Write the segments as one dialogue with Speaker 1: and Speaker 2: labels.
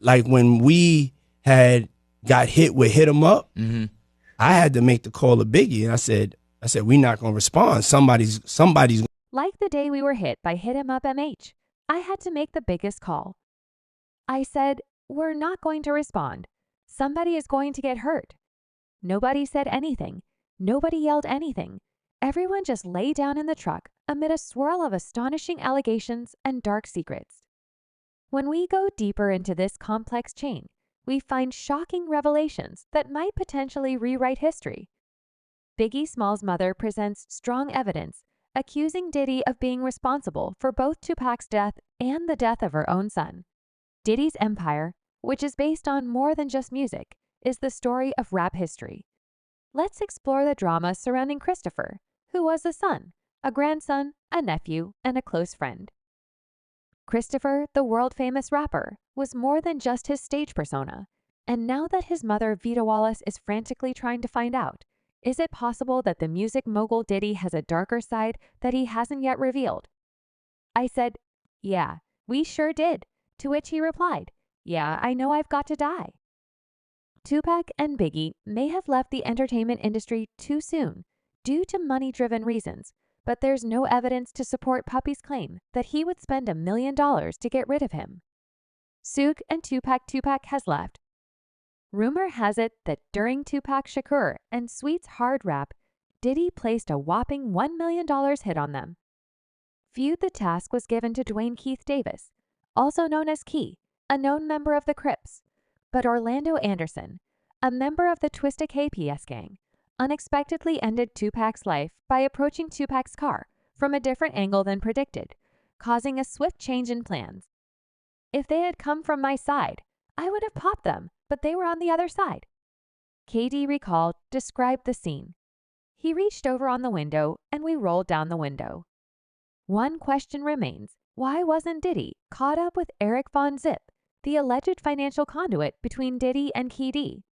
Speaker 1: Like when we had got hit with Hit 'Em Up, I had to make the call to Biggie, and I said, we're not gonna respond. Somebody's.
Speaker 2: Like the day we were hit by Hit 'Em Up MH, I had to make the biggest call. I said, we're not going to respond. Somebody is going to get hurt. Nobody said anything. Nobody yelled anything. Everyone just lay down in the truck amid a swirl of astonishing allegations and dark secrets. When we go deeper into this complex chain, we find shocking revelations that might potentially rewrite history. Biggie Smalls' mother presents strong evidence accusing Diddy of being responsible for both Tupac's death and the death of her own son. Diddy's empire, which is based on more than just music, is the story of rap history. Let's explore the drama surrounding Christopher, who was a son, a grandson, a nephew, and a close friend. Christopher, the world-famous rapper, was more than just his stage persona, and now that his mother, Vita Wallace, is frantically trying to find out, is it possible that the music mogul Diddy has a darker side that he hasn't yet revealed? I said, yeah, we sure did, to which he replied, yeah, I know I've got to die. Tupac and Biggie may have left the entertainment industry too soon due to money-driven reasons, but there's no evidence to support Puffy's claim that he would spend $1 million to get rid of him. Suge and Tupac has left. Rumor has it that during Tupac Shakur and Sweet's hard rap, Diddy placed a whopping $1 million hit on them. Feud the task was given to Dwayne Keith Davis, also known as Key, a known member of the Crips, but Orlando Anderson, a member of the Twista KPS gang, unexpectedly ended Tupac's life by approaching Tupac's car from a different angle than predicted, causing a swift change in plans. If they had come from my side, I would have popped them, but they were on the other side. KD recalled, described the scene. He reached over on the window and we rolled down the window. One question remains. Why wasn't Diddy caught up with Eric Von Zip, the alleged financial conduit between Diddy and Key D?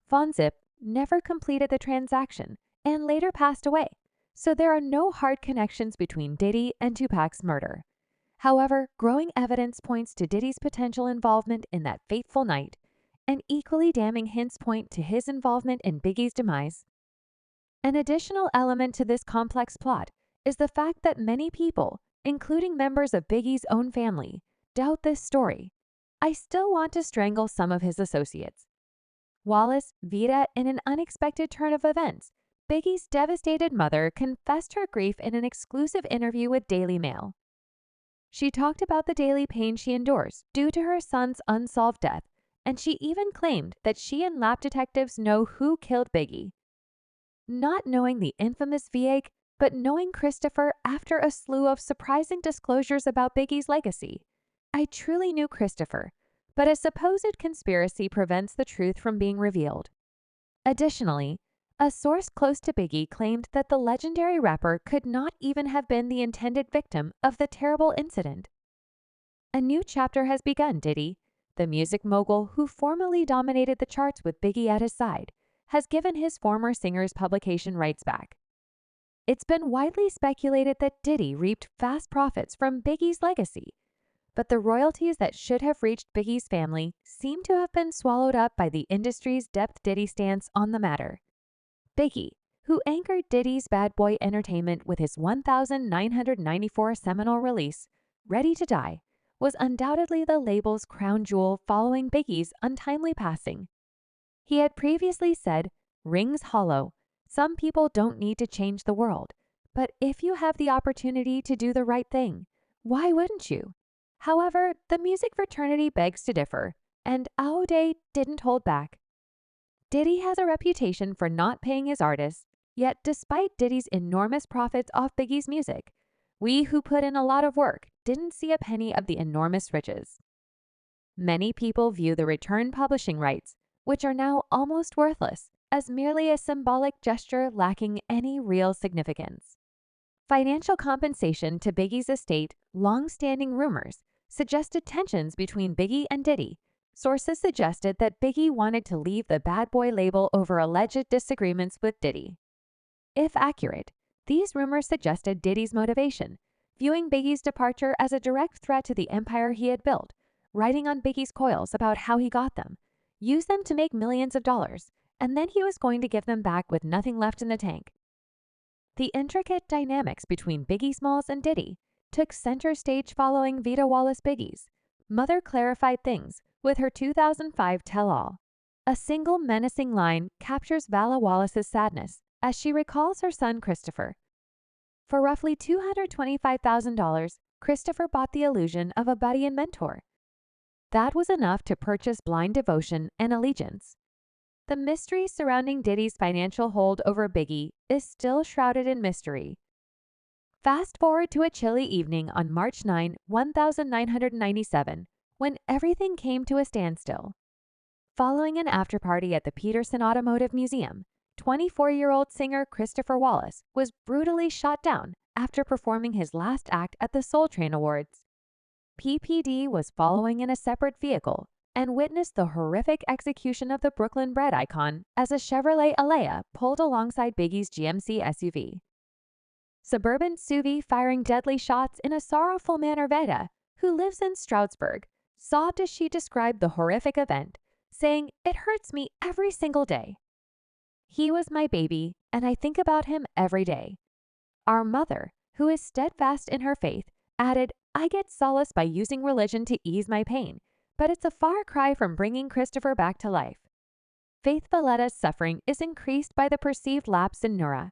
Speaker 2: Von Zip never completed the transaction and later passed away, so there are no hard connections between Diddy and Tupac's murder. However, growing evidence points to Diddy's potential involvement in that fateful night, and equally damning hints point to his involvement in Biggie's demise. An additional element to this complex plot is the fact that many people, including members of Biggie's own family, doubt this story. I still want to strangle some of his associates. Wallace, Vita, in an unexpected turn of events, Biggie's devastated mother confessed her grief in an exclusive interview with Daily Mail. She talked about the daily pain she endures due to her son's unsolved death, and she even claimed that she and lab detectives know who killed Biggie. Not knowing the infamous Vieg, but knowing Christopher after a slew of surprising disclosures about Biggie's legacy, I truly knew Christopher, but a supposed conspiracy prevents the truth from being revealed. Additionally, a source close to Biggie claimed that the legendary rapper could not even have been the intended victim of the terrible incident. A new chapter has begun, Diddy. The music mogul who formerly dominated the charts with Biggie at his side has given his former singer's publication rights back. It's been widely speculated that Diddy reaped fast profits from Biggie's legacy, but the royalties that should have reached Biggie's family seem to have been swallowed up by the industry's depth Diddy stance on the matter. Biggie, who anchored Diddy's Bad Boy Entertainment with his 1994 seminal release, Ready to Die, was undoubtedly the label's crown jewel following Biggie's untimely passing. He had previously said, "Rings hollow. Some people don't need to change the world, but if you have the opportunity to do the right thing, why wouldn't you?" However, the music fraternity begs to differ, and Aude didn't hold back. Diddy has a reputation for not paying his artists, yet despite Diddy's enormous profits off Biggie's music, we who put in a lot of work didn't see a penny of the enormous riches. Many people view the return publishing rights, which are now almost worthless, as merely a symbolic gesture lacking any real significance. Financial compensation to Biggie's estate, long-standing rumors, suggested tensions between Biggie and Diddy. Sources suggested that Biggie wanted to leave the Bad Boy label over alleged disagreements with Diddy. If accurate, these rumors suggested Diddy's motivation, viewing Biggie's departure as a direct threat to the empire he had built, writing on Biggie's coils about how he got them, used them to make millions of dollars, and then he was going to give them back with nothing left in the tank. The intricate dynamics between Biggie Smalls and Diddy took center stage following Vita Wallace Biggie's Mother Clarified Things with her 2005 tell-all. A single menacing line captures Vala Wallace's sadness as she recalls her son Christopher. For roughly $225,000, Christopher bought the illusion of a buddy and mentor. That was enough to purchase blind devotion and allegiance. The mystery surrounding Diddy's financial hold over Biggie is still shrouded in mystery. Fast forward to a chilly evening on March 9, 1997, when everything came to a standstill. Following an afterparty at the Peterson Automotive Museum, 24-year-old singer Christopher Wallace was brutally shot down after performing his last act at the Soul Train Awards. PPD was following in a separate vehicle and witnessed the horrific execution of the Brooklyn bread icon as a Chevrolet Alea pulled alongside Biggie's GMC SUV. Suburban Suvi firing deadly shots in a sorrowful manner. Veda, who lives in Stroudsburg, sobbed as she described the horrific event, saying, "It hurts me every single day. He was my baby, and I think about him every day." Our mother, who is steadfast in her faith, added, "I get solace by using religion to ease my pain, but it's a far cry from bringing Christopher back to life." Faith Valletta's suffering is increased by the perceived lapse in Nura.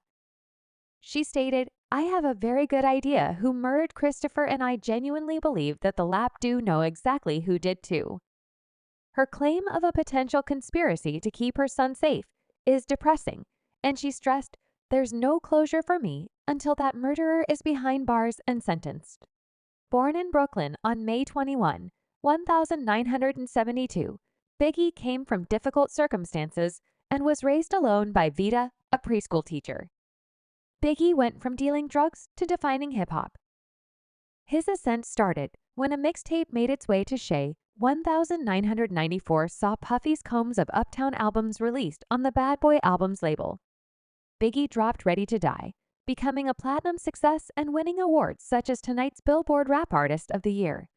Speaker 2: She stated, "I have a very good idea who murdered Christopher, and I genuinely believe that the lap do know exactly who did too." Her claim of a potential conspiracy to keep her son safe is depressing, and she stressed, "There's no closure for me until that murderer is behind bars and sentenced." Born in Brooklyn on May 21, 1972, Biggie came from difficult circumstances and was raised alone by Vita, a preschool teacher. Biggie went from dealing drugs to defining hip-hop. His ascent started when a mixtape made its way to Shea. 1994 saw Puffy's Combs of Uptown albums released on the Bad Boy Albums label. Biggie dropped Ready to Die, becoming a platinum success and winning awards such as tonight's Billboard Rap Artist of the Year.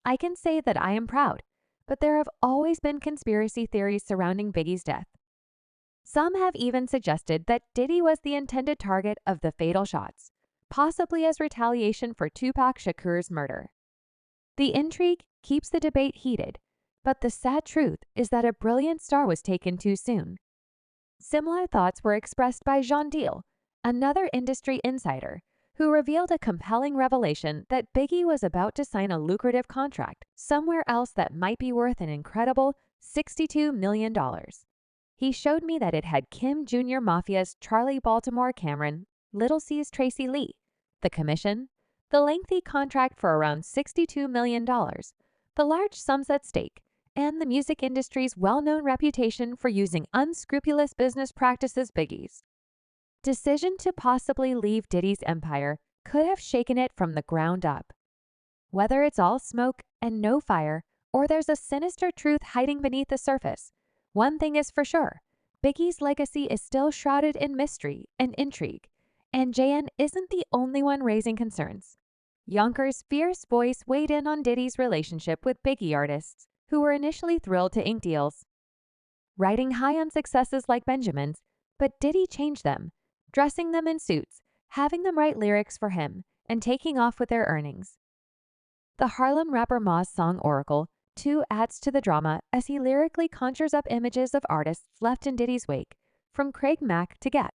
Speaker 2: I can say that I am proud, but there have always been conspiracy theories surrounding Biggie's death. Some have even suggested that Diddy was the intended target of the fatal shots, possibly as retaliation for Tupac Shakur's murder. The intrigue keeps the debate heated, but the sad truth is that a brilliant star was taken too soon. Similar thoughts were expressed by Jean Deal, another industry insider, who revealed a compelling revelation that Biggie was about to sign a lucrative contract somewhere else that might be worth an incredible $62 million. He showed me that it had Kim Jr. Mafia's Charlie Baltimore Cameron, Little C's Tracy Lee, the commission, the lengthy contract for around $62 million, the large sums at stake, and the music industry's well-known reputation for using unscrupulous business practices. Biggie's decision to possibly leave Diddy's empire could have shaken it from the ground up. Whether it's all smoke and no fire, or there's a sinister truth hiding beneath the surface, one thing is for sure: Biggie's legacy is still shrouded in mystery and intrigue, and JN isn't the only one raising concerns. Yonkers' fierce voice weighed in on Diddy's relationship with Biggie artists, who were initially thrilled to ink deals, riding high on successes like Benjamin's, but Diddy changed them, dressing them in suits, having them write lyrics for him, and taking off with their earnings. The Harlem rapper Ma's song Oracle too adds to the drama as he lyrically conjures up images of artists left in Diddy's wake, from Craig Mack to Gap.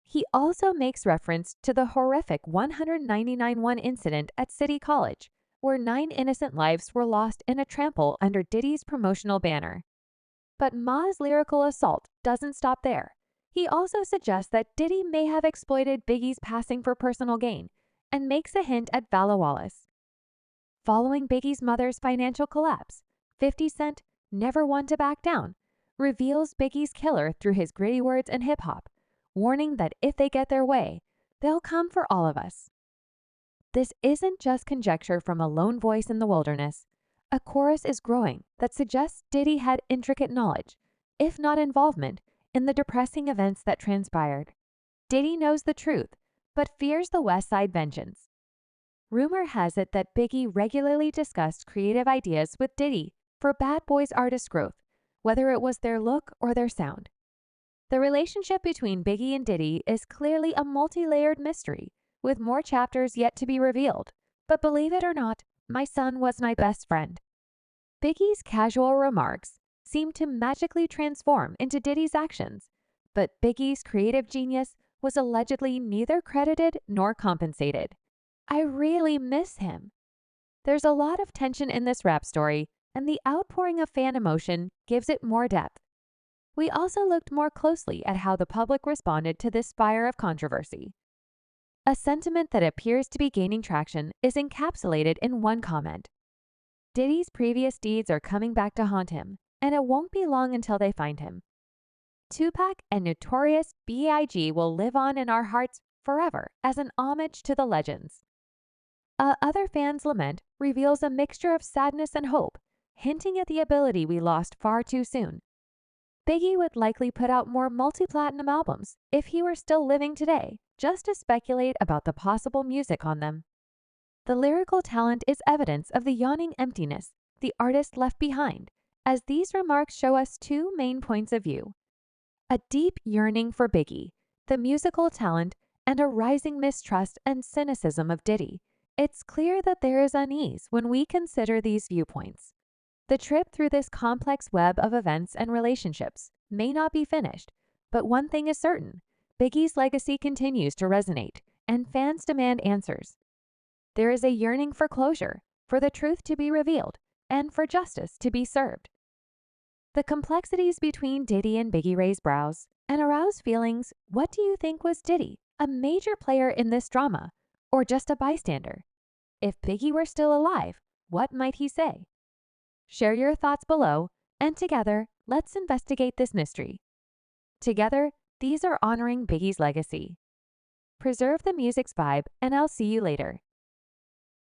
Speaker 2: He also makes reference to the horrific 199-1 incident at City College, where 9 innocent lives were lost in a trample under Diddy's promotional banner. But Ma's lyrical assault doesn't stop there. He also suggests that Diddy may have exploited Biggie's passing for personal gain, and makes a hint at Vala Wallace. Following Biggie's mother's financial collapse, 50 Cent, never one to back down, reveals Biggie's killer through his gritty words and hip-hop, warning that if they get their way, they'll come for all of us. This isn't just conjecture from a lone voice in the wilderness. A chorus is growing that suggests Diddy had intricate knowledge, if not involvement, in the depressing events that transpired. Diddy knows the truth, but fears the West Side vengeance. Rumor has it that Biggie regularly discussed creative ideas with Diddy for Bad Boys artist growth, whether it was their look or their sound. The relationship between Biggie and Diddy is clearly a multi-layered mystery, with more chapters yet to be revealed. But believe it or not, my son was my best friend. Biggie's casual remarks seem to magically transform into Diddy's actions, but Biggie's creative genius was allegedly neither credited nor compensated. I really miss him. There's a lot of tension in this rap story, and the outpouring of fan emotion gives it more depth. We also looked more closely at how the public responded to this fire of controversy. A sentiment that appears to be gaining traction is encapsulated in one comment. Diddy's previous deeds are coming back to haunt him, and it won't be long until they find him. Tupac and Notorious B.I.G. will live on in our hearts forever as an homage to the legends. Other fans' lament reveals a mixture of sadness and hope, hinting at the ability we lost far too soon. Biggie would likely put out more multi-platinum albums if he were still living today, just to speculate about the possible music on them. The lyrical talent is evidence of the yawning emptiness the artist left behind, as these remarks show us two main points of view. A deep yearning for Biggie, the musical talent, and a rising mistrust and cynicism of Diddy. It's clear that there is unease when we consider these viewpoints. The trip through this complex web of events and relationships may not be finished, but one thing is certain: Biggie's legacy continues to resonate, and fans demand answers. There is a yearning for closure, for the truth to be revealed, and for justice to be served. The complexities between Diddy and Biggie raise brows and arouse feelings. What do you think? Was Diddy a major player in this drama, or just a bystander? If Biggie were still alive, what might he say? Share your thoughts below, and together, let's investigate this mystery. Together, these are honoring Biggie's legacy. Preserve the music's vibe, and I'll see you later.